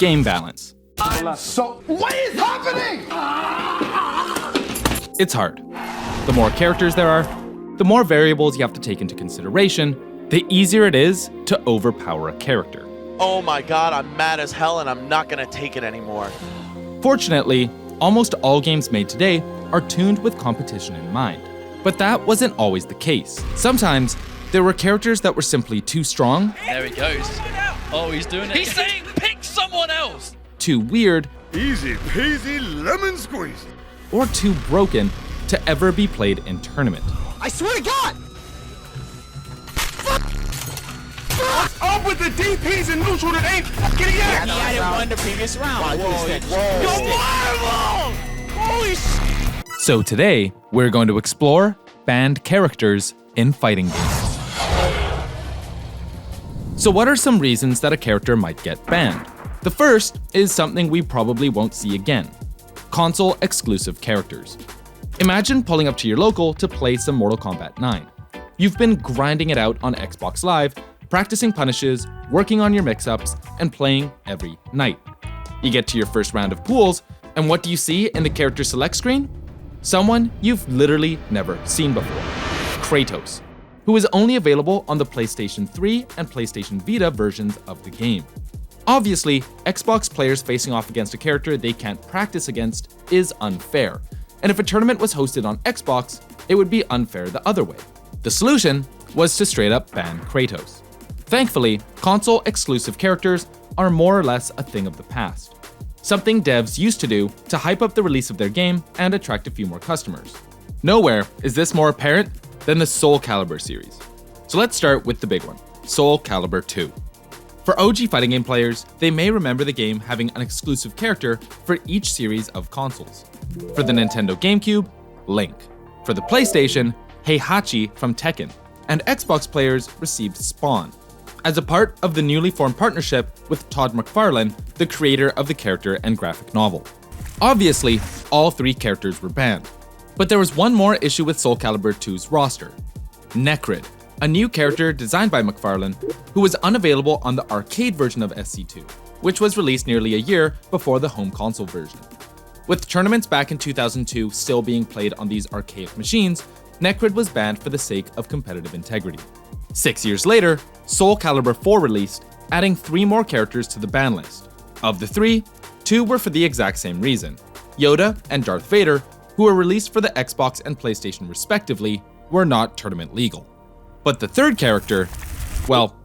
game balance. So, what is happening? It's hard. The more characters there are, the more variables you have to take into consideration, the easier it is to overpower a character. Oh my god, I'm mad as hell and I'm not gonna take it anymore. Fortunately, almost all games made today are tuned with competition in mind. But that wasn't always the case. Sometimes, there were characters that were simply too strong. There he goes. Oh, he's doing it. He's saying pick someone else. Too weird. Easy peasy lemon squeeze. Or too broken to ever be played in tournament. I swear to God! What's up with the DPs and neutral that ain't fucking yet? He hadn't won the previous round. Yo, Marvel! Holy shit! So today, we're going to explore banned characters in fighting games. So what are some reasons that a character might get banned? The first is something we probably won't see again: console exclusive characters. Imagine pulling up to your local to play some Mortal Kombat 9. You've been grinding it out on Xbox Live, practicing punishes, working on your mix-ups, and playing every night. You get to your first round of pools, and what do you see in the character select screen? Someone you've literally never seen before: Kratos, who is only available on the PlayStation 3 and PlayStation Vita versions of the game. Obviously, Xbox players facing off against a character they can't practice against is unfair, and if a tournament was hosted on Xbox, it would be unfair the other way. The solution was to straight up ban Kratos. Thankfully, console exclusive characters are more or less a thing of the past, something devs used to do to hype up the release of their game and attract a few more customers. Nowhere is this more apparent than the Soul Calibur series. So let's start with the big one, Soul Calibur 2. For OG fighting game players, they may remember the game having an exclusive character for each series of consoles. For the Nintendo GameCube, Link. For the PlayStation, Heihachi from Tekken. And Xbox players received Spawn, as a part of the newly formed partnership with Todd McFarlane, the creator of the character and graphic novel. Obviously, all three characters were banned. But there was one more issue with Soul Calibur 2's roster: Necrid, a new character designed by McFarlane, who was unavailable on the arcade version of SC2, which was released nearly a year before the home console version. With tournaments back in 2002 still being played on these archaic machines, Necrid was banned for the sake of competitive integrity. 6 years later, Soul Calibur 4 released, adding 3 more characters to the ban list. Of the 3, 2 were for the exact same reason. Yoda and Darth Vader, who were released for the Xbox and PlayStation respectively, were not tournament legal. But the third character, well,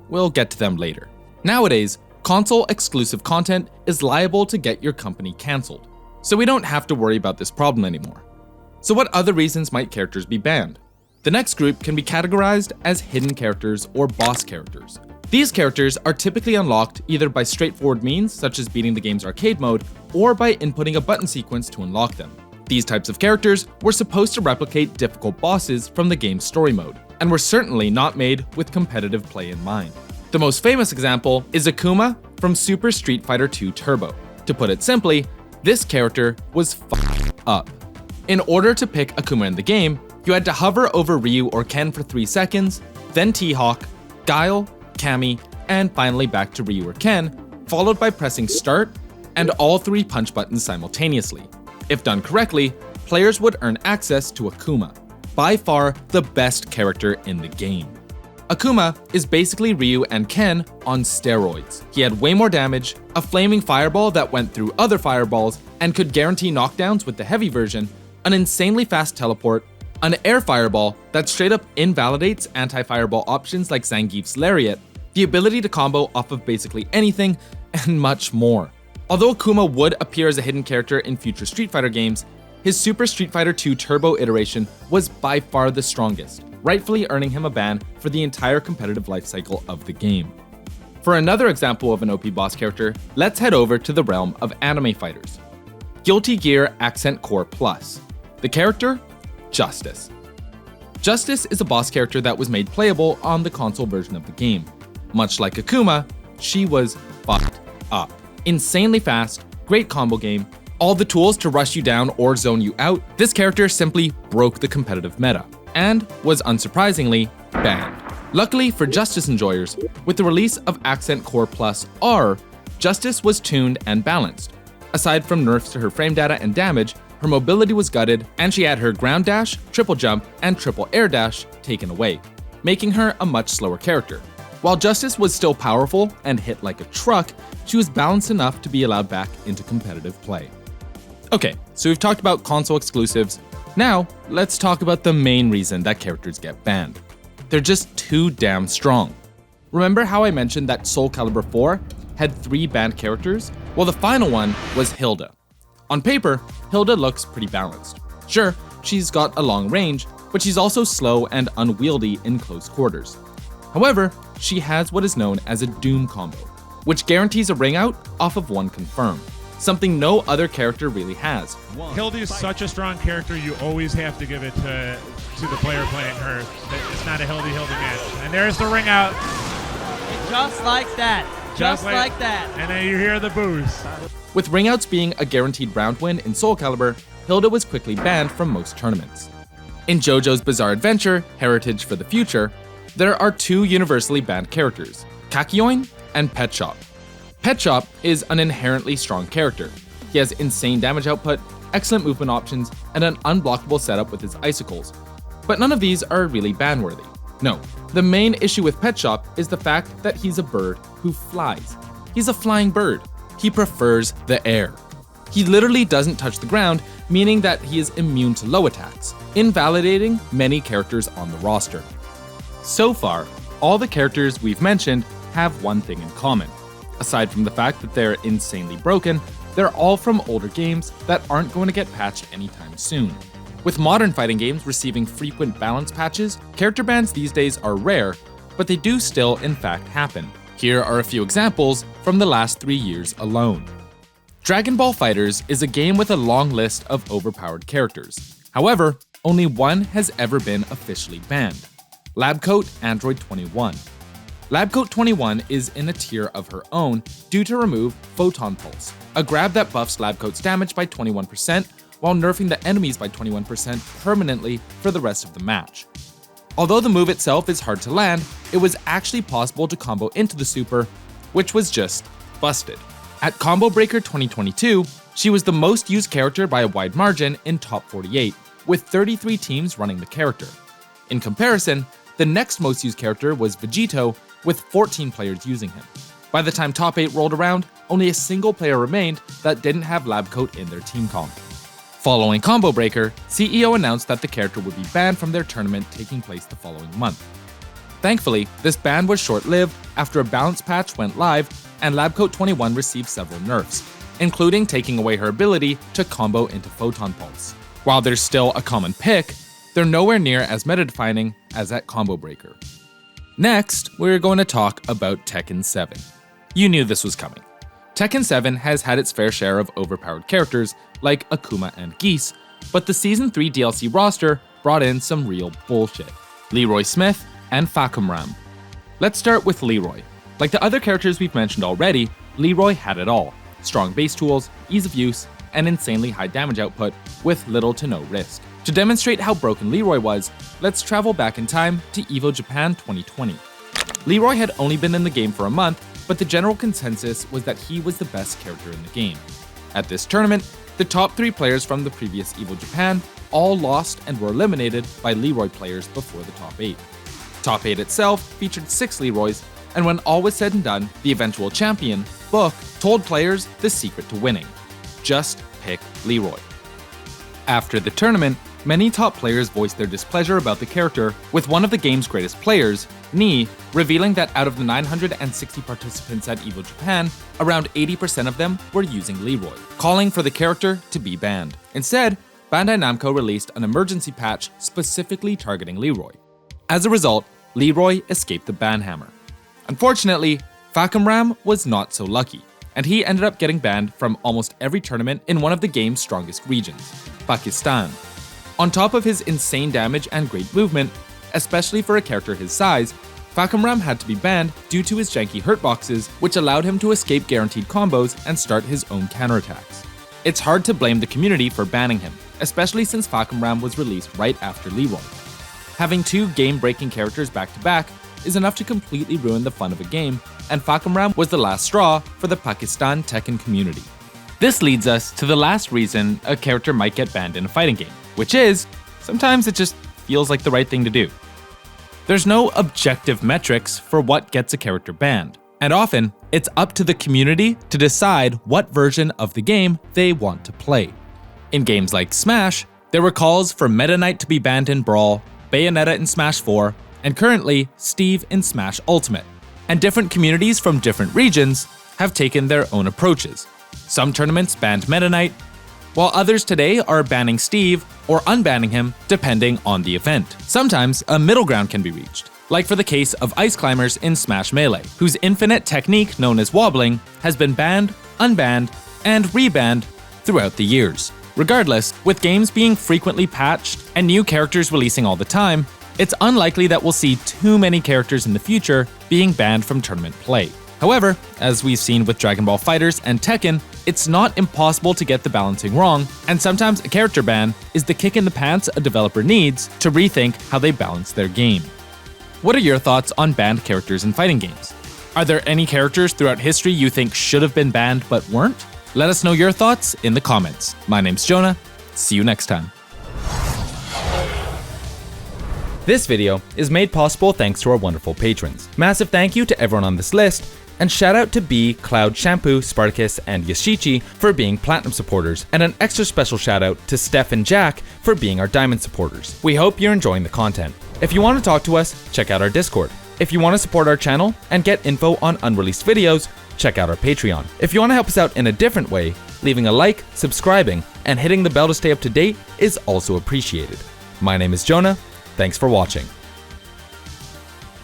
we'll get to them later. Nowadays, console exclusive content is liable to get your company cancelled, so we don't have to worry about this problem anymore. So what other reasons might characters be banned? The next group can be categorized as hidden characters or boss characters. These characters are typically unlocked either by straightforward means such as beating the game's arcade mode, or by inputting a button sequence to unlock them. These types of characters were supposed to replicate difficult bosses from the game's story mode, and were certainly not made with competitive play in mind. The most famous example is Akuma from Super Street Fighter 2 Turbo. To put it simply, this character was f***ed up. In order to pick Akuma in the game, you had to hover over Ryu or Ken for 3 seconds, then T-Hawk, Guile, Cammy, and finally back to Ryu or Ken, followed by pressing start and all 3 punch buttons simultaneously. If done correctly, players would earn access to Akuma, by far the best character in the game. Akuma is basically Ryu and Ken on steroids. He had way more damage, a flaming fireball that went through other fireballs and could guarantee knockdowns with the heavy version, an insanely fast teleport, an air fireball that straight up invalidates anti-fireball options like Zangief's Lariat, the ability to combo off of basically anything, and much more. Although Akuma would appear as a hidden character in future Street Fighter games, his Super Street Fighter 2 Turbo iteration was by far the strongest, rightfully earning him a ban for the entire competitive lifecycle of the game. For another example of an OP boss character, let's head over to the realm of anime fighters. Guilty Gear Accent Core Plus. The character? Justice. Justice is a boss character that was made playable on the console version of the game. Much like Akuma, she was fucked up. Insanely fast, great combo game, all the tools to rush you down or zone you out. This character simply broke the competitive meta, and was unsurprisingly banned. Luckily for Justice enjoyers, with the release of Accent Core Plus R, Justice was tuned and balanced. Aside from nerfs to her frame data and damage, her mobility was gutted, and she had her ground dash, triple jump, and triple air dash taken away, making her a much slower character. While Justice was still powerful and hit like a truck, she was balanced enough to be allowed back into competitive play. Okay, so we've talked about console exclusives. Now, let's talk about the main reason that characters get banned. They're just too damn strong. Remember how I mentioned that Soul Calibur 4 had 3 banned characters? Well, the final one was Hilda. On paper, Hilda looks pretty balanced. Sure, she's got a long range, but she's also slow and unwieldy in close quarters. However, she has what is known as a Doom combo, which guarantees a ring out off of 1 confirm, something no other character really has. Hilda is such a strong character, you always have to give it to the player playing her. It's not a Hilda match. And there's the ring out. Just like that. Just like that. And then you hear the boos. With ring outs being a guaranteed round win in Soul Calibur, Hilda was quickly banned from most tournaments. In JoJo's Bizarre Adventure, Heritage for the Future, there are 2 universally banned characters, Kakyoin and Pet Shop. Pet Shop is an inherently strong character. He has insane damage output, excellent movement options, and an unblockable setup with his icicles. But none of these are really ban-worthy. No, the main issue with Pet Shop is the fact that he's a bird who flies. He's a flying bird. He prefers the air. He literally doesn't touch the ground, meaning that he is immune to low attacks, invalidating many characters on the roster. So far, all the characters we've mentioned have one thing in common. Aside from the fact that they're insanely broken, they're all from older games that aren't going to get patched anytime soon. With modern fighting games receiving frequent balance patches, character bans these days are rare, but they do still in fact happen. Here are a few examples from the last 3 years alone. Dragon Ball FighterZ is a game with a long list of overpowered characters. However, only one has ever been officially banned. Lab Coat Android 21. Lab Coat 21 is in a tier of her own due to remove Photon Pulse, a grab that buffs Lab Coat's damage by 21% while nerfing the enemies by 21% permanently for the rest of the match. Although the move itself is hard to land, it was actually possible to combo into the super, which was just busted. At Combo Breaker 2022, she was the most used character by a wide margin in top 48, with 33 teams running the character. In comparison, the next most used character was Vegito, with 14 players using him. By the time top 8 rolled around, only a single player remained that didn't have Lab Coat in their team comp. Following Combo Breaker, CEO announced that the character would be banned from their tournament taking place the following month. Thankfully, this ban was short-lived after a balance patch went live and Lab Coat 21 received several nerfs, including taking away her ability to combo into Photon Pulse. While they're still a common pick, they're nowhere near as meta-defining as at Combo Breaker. Next, we're going to talk about Tekken 7. You knew this was coming. Tekken 7 has had its fair share of overpowered characters like Akuma and Geese, but the Season 3 DLC roster brought in some real bullshit. Leroy Smith and Fakumram. Let's start with Leroy. Like the other characters we've mentioned already, Leroy had it all. Strong base tools, ease of use, and insanely high damage output with little to no risk. To demonstrate how broken Leroy was, let's travel back in time to EVO Japan 2020. Leroy had only been in the game for a month, but the general consensus was that he was the best character in the game. At this tournament, the top 3 players from the previous EVO Japan all lost and were eliminated by Leroy players before the top 8. Top 8 itself featured 6 Leroys, and when all was said and done, the eventual champion, Book, told players the secret to winning: just pick Leroy. After the tournament, many top players voiced their displeasure about the character, with one of the game's greatest players, Nii, revealing that out of the 960 participants at EVO Japan, around 80% of them were using Leroy, calling for the character to be banned. Instead, Bandai Namco released an emergency patch specifically targeting Leroy. As a result, Leroy escaped the ban hammer. Unfortunately, Fakumram was not so lucky, and he ended up getting banned from almost every tournament in one of the game's strongest regions, Pakistan. On top of his insane damage and great movement, especially for a character his size, Fakumram had to be banned due to his janky hurtboxes, which allowed him to escape guaranteed combos and start his own counterattacks. It's hard to blame the community for banning him, especially since Fakumram was released right after Leroy. Having 2 game-breaking characters back-to-back is enough to completely ruin the fun of a game, and Fakamram was the last straw for the Pakistan Tekken community. This leads us to the last reason a character might get banned in a fighting game, which is, sometimes it just feels like the right thing to do. There's no objective metrics for what gets a character banned, and often it's up to the community to decide what version of the game they want to play. In games like Smash, there were calls for Meta Knight to be banned in Brawl, Bayonetta in Smash 4, and currently Steve in Smash Ultimate. And different communities from different regions have taken their own approaches. Some tournaments banned Meta Knight, while others today are banning Steve or unbanning him depending on the event. Sometimes a middle ground can be reached, like for the case of Ice Climbers in Smash Melee, whose infinite technique known as wobbling has been banned, unbanned, and rebanned throughout the years. Regardless, with games being frequently patched and new characters releasing all the time, it's unlikely that we'll see too many characters in the future being banned from tournament play. However, as we've seen with Dragon Ball FighterZ and Tekken, it's not impossible to get the balancing wrong, and sometimes a character ban is the kick in the pants a developer needs to rethink how they balance their game. What are your thoughts on banned characters in fighting games? Are there any characters throughout history you think should have been banned but weren't? Let us know your thoughts in the comments. My name's Jonah. See you next time. This video is made possible thanks to our wonderful patrons. Massive thank you to everyone on this list, and shout out to B, Cloud Shampoo, Spartacus, and Yashichi for being Platinum supporters, and an extra special shout out to Steph and Jack for being our Diamond supporters. We hope you're enjoying the content. If you want to talk to us, check out our Discord. If you want to support our channel and get info on unreleased videos, check out our Patreon. If you want to help us out in a different way, leaving a like, subscribing, and hitting the bell to stay up to date is also appreciated. My name is Jonah. Thanks for watching.